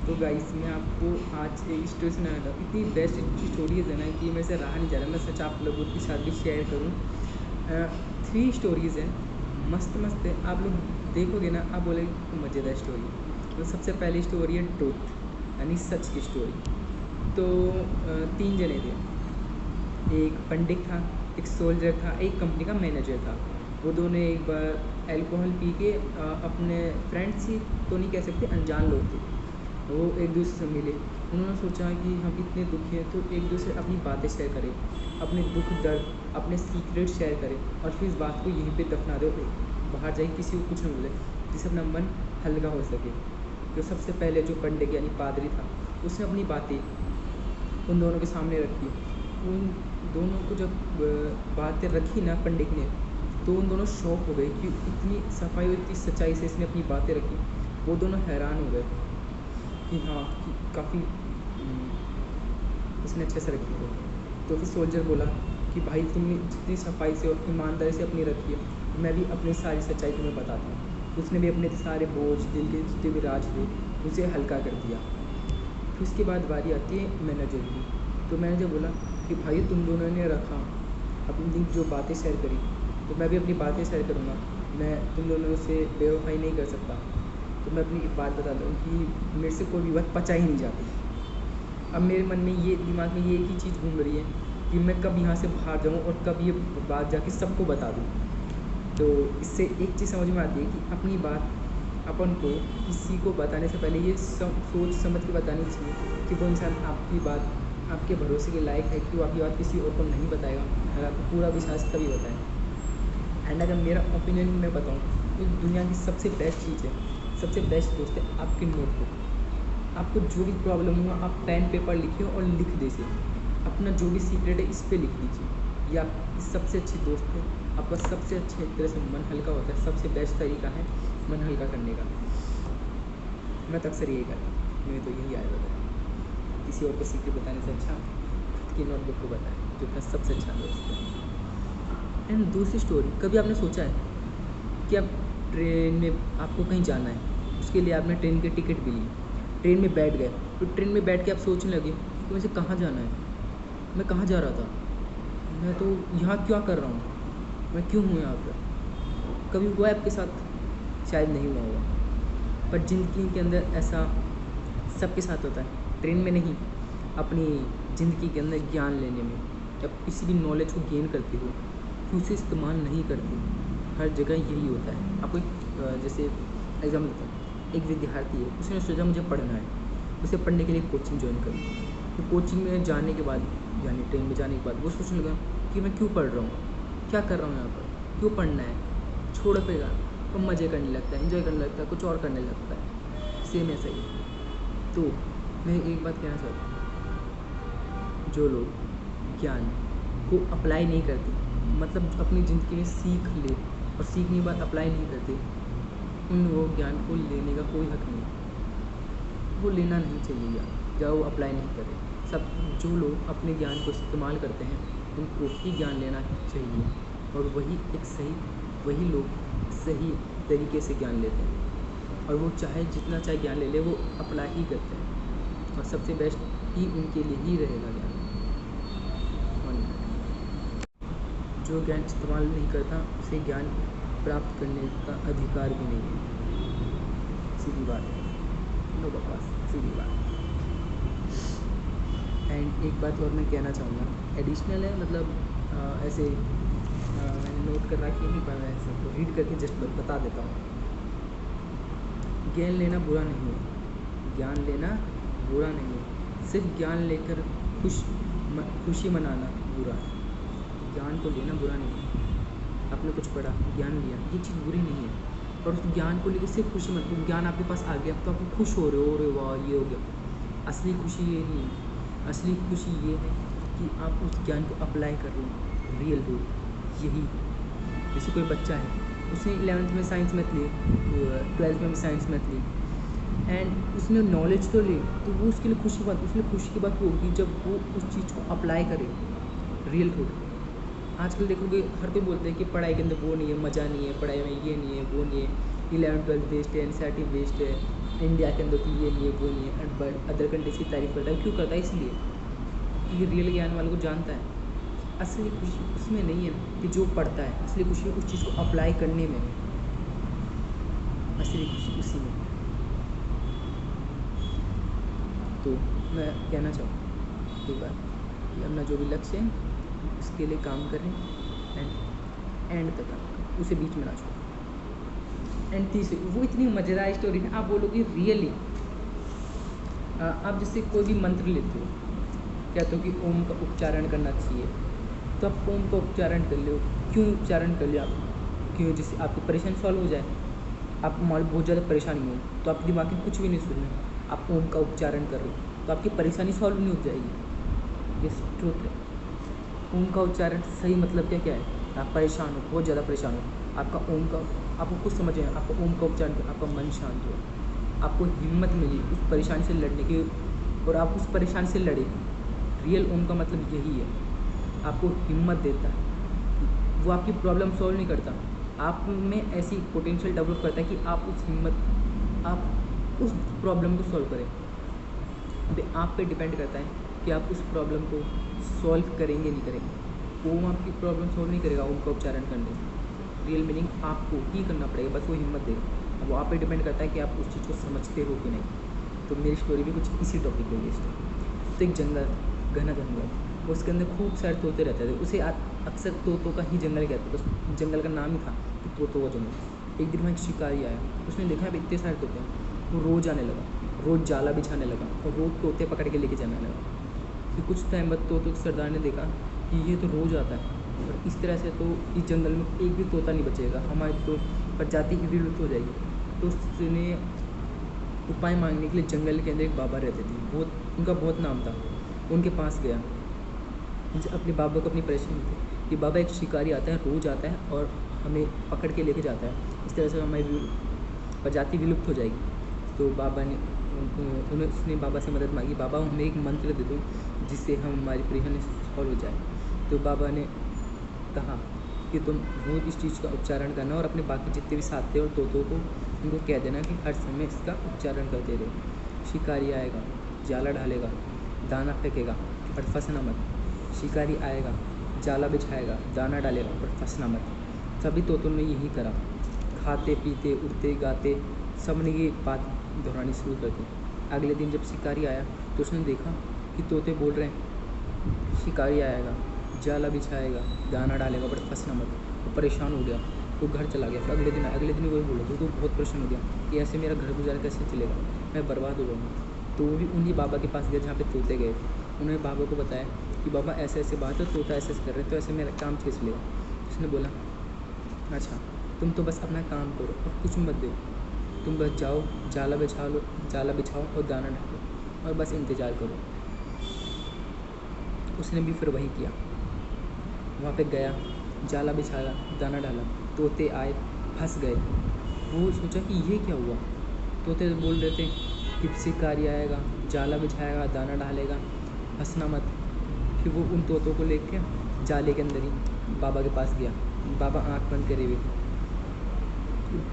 तो गाइस मैं आपको आज एक स्टोरी सुनाने वाला हूँ। इतनी बेस्ट स्टोरीज है ना कि मेरे से रहा नहीं जा रहा, मैं सच आप लोगों के साथ भी शेयर करूँ। 3 स्टोरीज़ हैं, मस्त मस्त है। आप लोग देखोगे ना, आप बोलेंगे मज़ेदार स्टोरी। तो सबसे पहली स्टोरी है ट्रूथ, यानी सच की स्टोरी। तो 3 जने थे, एक पंडित था, एक सोल्जर था, एक कंपनी का मैनेजर था। वो दोनों एक बार अल्कोहल पी के अपने फ्रेंड्स ही तो नहीं कह सकते, अनजान लोग थे, वो एक दूसरे से मिले। उन्होंने सोचा कि हम इतने दुखी हैं तो एक दूसरे अपनी बातें शेयर करें, अपने दुख दर्द, अपने सीक्रेट शेयर करें और फिर इस बात को यहीं पे दफना दो, बाहर जाए किसी को कुछ न बोले, जिससे अपना मन हल्का हो सके। तो सबसे पहले जो पंडित यानी पादरी था, उसने अपनी बातें उन दोनों के सामने रखी। उन दोनों को जब बातें रखी ना पंडित ने, तो उन दोनों शॉक हो गए कि इतनी सफाई और इतनी सच्चाई से इसने अपनी बातें रखी। वो दोनों हैरान हो गए कि हाँ, कि काफ़ी इसने अच्छे से रखी थी। तो फिर सोल्जर बोला कि भाई तुमने जितनी सफाई से और ईमानदारी से अपनी रखी है, मैं भी अपनी सारी सच्चाई तुम्हें बताता हूँ। उसने भी अपने सारे बोझ, दिल के जितने भी राज थे, उसे हल्का कर दिया। फिर उसके बाद बारी आती है मैनेजर की। तो मैनेजर बोला कि भाई तुम दोनों ने रखा अपनी जो बातें शेयर करी, तो मैं भी अपनी बातें शेयर करूँगा। मैं तुम दोनों से बेवफाई नहीं कर सकता। तो मैं अपनी एक बात बता दूँ कि मेरे से कोई भी बात पचा ही नहीं जाती। अब मेरे मन में ये, दिमाग में ये एक ही चीज़ घूम रही है कि मैं कब यहाँ से बाहर जाऊँ और कब ये बात जाके सबको बता दूँ। तो इससे एक चीज़ समझ में आती है कि अपनी बात अपन को किसी को बताने से पहले ये सोच समझ के बतानी चाहिए कि वो इंसान आपकी बात आपके भरोसे के लायक है कि वो आपकी बात किसी और को नहीं बताएगा, अगर आपको पूरा विश्वास तभी बताए। एंड अगर मेरा ओपिनियन मैं बताऊँ तो दुनिया की सबसे बेस्ट चीज़ है, सबसे बेस्ट दोस्त है आपकी नोटबुक। आपको जो भी प्रॉब्लम हुआ, आप पेन पेपर लिखिए और लिख दीजिए, अपना जो भी सीक्रेट है इस पर लिख दीजिए। ये आपकी सबसे अच्छी दोस्त है, आपका सबसे अच्छे तरह से मन हल्का होता है। सबसे बेस्ट तरीका है मन हल्का करने का। मैं तो अक्सर यही करता हूँ, मुझे तो यही आया होता है। किसी और को सीक्रेट बताने से अच्छा खुद की नोटबुक को बताएं, जो अपना सबसे अच्छा दोस्त है। एंड दूसरी स्टोरी, कभी आपने सोचा है कि आप ट्रेन में, आपको कहीं जाना है, उसके लिए आपने ट्रेन की टिकट भी ली, ट्रेन में बैठ गए, तो ट्रेन में बैठ के आप सोचने लगे कि मुझे कहाँ जाना है, मैं कहाँ जा रहा था, मैं तो यहाँ क्या कर रहा हूँ, मैं क्यों हूँ यहाँ पर। कभी हुआ है आपके साथ? शायद नहीं हुआ होगा, पर ज़िंदगी के अंदर ऐसा सबके साथ होता है। ट्रेन में नहीं, अपनी ज़िंदगी के अंदर ज्ञान लेने में, जब किसी भी नॉलेज को गेन करते हो तो उसे इस्तेमाल नहीं करते, हर जगह यही होता है। आपको जैसे एग्जाम्पल देता हूँ, एक विद्यार्थी है, उसने सोचा मुझे पढ़ना है, उसे पढ़ने के लिए कोचिंग ज्वाइन करी। तो कोचिंग में जाने के बाद, यानी ट्रेन में जाने के बाद वो सोचने लगा कि मैं क्यों पढ़ रहा हूँ, क्या कर रहा हूँ यहाँ पर, क्यों पढ़ना है, छोड़ पेगा। तो मज़े करने लगता है, इन्जॉय करने लगता है, कुछ और करने लगता है। सेम ऐसा ही। तो मैं एक बात कहना चाहता हूँ, जो लोग ज्ञान को अप्लाई नहीं करते, मतलब अपनी ज़िंदगी में सीख ले और सीखने के बाद अप्लाई नहीं करते, उन वो ज्ञान को लेने का कोई हक नहीं। वो लेना नहीं चाहिए ज्ञान, जब वो अप्लाई नहीं करें। सब जो लोग अपने ज्ञान को इस्तेमाल करते हैं, उनको ही ज्ञान लेना चाहिए, और वही लोग सही तरीके से ज्ञान लेते हैं, और वो चाहे जितना चाहे ज्ञान ले ले, वो अप्लाई ही करते हैं, और सबसे बेस्ट ही उनके लिए ही रहेगा ज्ञान। जो ज्ञान इस्तेमाल नहीं करता, उसे ज्ञान प्राप्त करने का अधिकार भी नहीं है। सीधी बात है, नो बकवास, सीधी बात। एंड एक बात और मैं कहना चाहूँगा, एडिशनल है, मतलब ऐसे मैंने नोट कर रखी है, पर मैं सबको रीड करके जस्ट बता देता हूँ। ज्ञान लेना बुरा नहीं है, ज्ञान लेना बुरा नहीं है, सिर्फ ज्ञान लेकर खुशी मनाना बुरा है। ज्ञान को लेना बुरा नहीं है, आपने कुछ पढ़ा, ज्ञान लिया, ये चीज़ बुरी नहीं है, पर उस ज्ञान को लेकर सिर्फ खुशी मत, ज्ञान आपके पास आ गया तो आप खुश हो रहे हो, अरे वाह ये हो गया। असली खुशी ये नहीं है, असली खुशी ये है कि आप उस ज्ञान को अप्लाई कर रहे हो, रियल हो। यही, जैसे कोई बच्चा है, उसने 11th में साइंस मैथ ली, 12th में भी साइंस मैथ ली, एंड उसने नॉलेज तो ली, तो वो उसके लिए खुशी बात, उसके लिए खुशी की बात वो होगी जब वो उस चीज़ को अप्लाई करे रियल खुद। आजकल देखोगे हर कोई बोलते हैं कि पढ़ाई के अंदर वो नहीं है, मज़ा नहीं है, पढ़ाई में ये नहीं है, वो नहीं है, 11th 12th वेस्ट है, NCERT वेस्ट है, इंडिया के अंदर तो ये नहीं है, वो नहीं है, बट अदर कंट्रीज की तारीफ करता है। क्यों करता है? इसलिए कि रियल ज्ञान वालों को जानता है असली खुशी उसमें नहीं है कि जो पढ़ता है, असली खुशी उस चीज़ को अप्लाई करने में, असली खुशी उसी में। तो मैं कहना चाहूँ एक बार कि अपना जो भी लक्ष्य है उसके लिए काम करें एंड तक काम करें, उसे बीच में ना छोड़ें। एंड तीसरी, वो इतनी मज़ेदार स्टोरी है, आप बोलोगे रियली। आप जैसे कोई भी मंत्र लेते हो, कहते हो कि ओम का उच्चारण करना चाहिए, तो आप ओम का उच्चारण कर लो। क्यों उच्चारण कर लिया? क्यों? जिससे आपकी परेशानी सॉल्व हो जाए। आप मान बहुत ज़्यादा परेशानी हो तो आपके दिमाग में कुछ भी नहीं सुन रहे, आप ओम का उच्चारण कर रहे हो तो आपकी परेशानी सॉल्व नहीं हो जाएगी। ये ट्रूथ है। ओम का उच्चारण सही मतलब क्या है? आप परेशान हो, बहुत ज़्यादा परेशान हो, आपका ओम का, आपको कुछ समझ आए, आपका ओम का उच्चारण कर, आपका मन शांत हो, आपको हिम्मत मिली उस परेशानी से लड़ने की, और आप उस परेशानी से लड़े। रियल ओम का मतलब यही है, आपको हिम्मत देता है। वो आपकी प्रॉब्लम सॉल्व नहीं करता, आप में ऐसी पोटेंशियल डेवलप करता है कि आप उस हिम्मत, आप उस प्रॉब्लम को सॉल्व करें। अभी आप पे डिपेंड करता है कि आप उस प्रॉब्लम को सॉल्व करेंगे नहीं करेंगे। ओम आपकी प्रॉब्लम सॉल्व नहीं करेगा ओम का उच्चारण करने से। रियल मीनिंग आपको ही करना पड़ेगा, बस वो हिम्मत देगा। अब वो आप पे डिपेंड करता है कि आप उस चीज़ को समझते हो कि नहीं। तो मेरी स्टोरी भी कुछ इसी टॉपिक पे बेस्ड है। तो एक जंगल, घना जंगल, उसके अंदर खूब सारे तोते रहते थे। उसे अक्सर तोतों का ही जंगल कहते थे, उस जंगल का नाम ही था कि तोतों का जंगल। एक दिन वहाँ एक शिकारी आया, उसने देखा अब इतने सारे तोते हैं, वो रोज़ आने लगा, रोज़ जाला बिछाने लगा और रोज़ तोते पकड़ के लेके जाने लगा। फिर कुछ टाइम बाद तोतों के सरदार ने देखा कि ये तो रोज़ आता है और इस तरह से तो इस जंगल में एक भी तोता नहीं बचेगा, हमारी तो प्रजाति ही विलुप्त हो जाएगी। तो उसने उपाय मांगने के लिए जंगल के अंदर एक बाबा रहते थे, बहुत उनका बहुत नाम था। उनके पास गया, उनसे अपने बाबा को अपनी परेशानी थी कि बाबा एक शिकारी आता है, रोज़ आता है और हमें पकड़ के लेके जाता है, इस तरह से हमारी प्रजाति विलुप्त हो जाएगी। तो बाबा ने उसने बाबा से मदद मांगी, बाबा हमें एक मंत्र दे दो जिससे हम हमारी परेशानी सॉल्व हो जाए। तो बाबा ने कहा कि तुम रोज़ इस चीज़ का उच्चारण करना और अपने बाकी जितने भी साथी और तोतों को उनको कह देना कि हर समय इसका उच्चारण करते रहो। शिकारी आएगा, जाला डालेगा, दाना फेंकेगा पर फंसना मत। शिकारी आएगा, जाला बिछाएगा, दाना डालेगा पर फंसना मत। सभी तोतों ने यही करा, खाते पीते उड़ते गाते सब ने ये बात दोहरानी शुरू कर दी। अगले दिन जब शिकारी आया तो उसने देखा कि तोते बोल रहे हैं शिकारी आएगा, जाला बिछाएगा, दाना डालेगा बट फंसना मत। वो परेशान हो गया, वो घर चला गया। फिर अगले दिन वही बोला तो बहुत परेशान हो गया कि ऐसे मेरा घर गुजारा कैसे चलेगा, मैं बर्बाद हो जाऊँगा। तो वो भी उन्हीं बाबा के पास गया जहाँ पे तोते गए थे। उन्होंने बाबा को बताया कि बाबा ऐसे ऐसे बात है, तोता ऐसे ऐसे कर रहे, तो ऐसे मेरा काम कैसे चलेगा। उसने बोला अच्छा तुम तो बस अपना काम करो और कुछ मत दो, तुम बस जाओ, जाला बिछाओ और दाना डालो और बस इंतज़ार करो। उसने भी फिर वही किया, वहाँ पे गया, जाला बिछाया, दाना डाला, तोते आए, फंस गए। वो सोचा कि ये क्या हुआ। तोते बोल रहे थे कि शिकारी आएगा, जाला बिछाएगा, दाना डालेगा, फंसना मत। फिर वो उन तोतों को लेके जाले के अंदर ही बाबा के पास गया। बाबा आँख बंद करे हुए थे।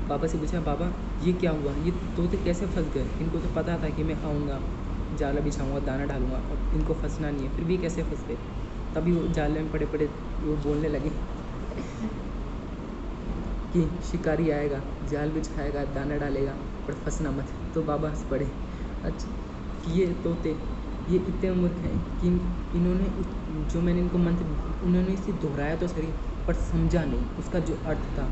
बाबा से पूछा बाबा ये क्या हुआ, ये तोते कैसे फंस गए? इनको तो पता था कि मैं आऊँगा, जाला बिछाऊँगा, दाना डालूँगा और इनको फंसना नहीं है, फिर भी कैसे फंस गए? तभी वो जाले में पड़े पड़े वो बोलने लगे कि शिकारी आएगा, जाल बिछाएगा, दाना डालेगा पर फंसना मत। तो बाबा हंस पड़े। अच्छा कि ये तोते ये इतने मूर्ख हैं कि इन्होंने जो मैंने इनको मंत्र, उन्होंने इसे दोहराया तो सही पर समझा नहीं उसका जो अर्थ था।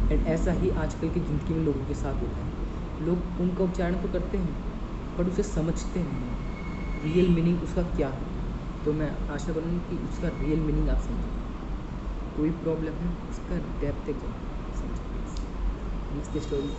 एंड ऐसा ही आजकल की ज़िंदगी में लोगों के साथ होता है। लोग उनका उच्चारण तो करते हैं पर उसे समझते नहीं रियल मीनिंग उसका क्या है। तो मैं आशा करूँगी कि उसका रियल मीनिंग आप समझें। कोई प्रॉब्लम है उसका डेप्थ तक जाओ समझें। Next story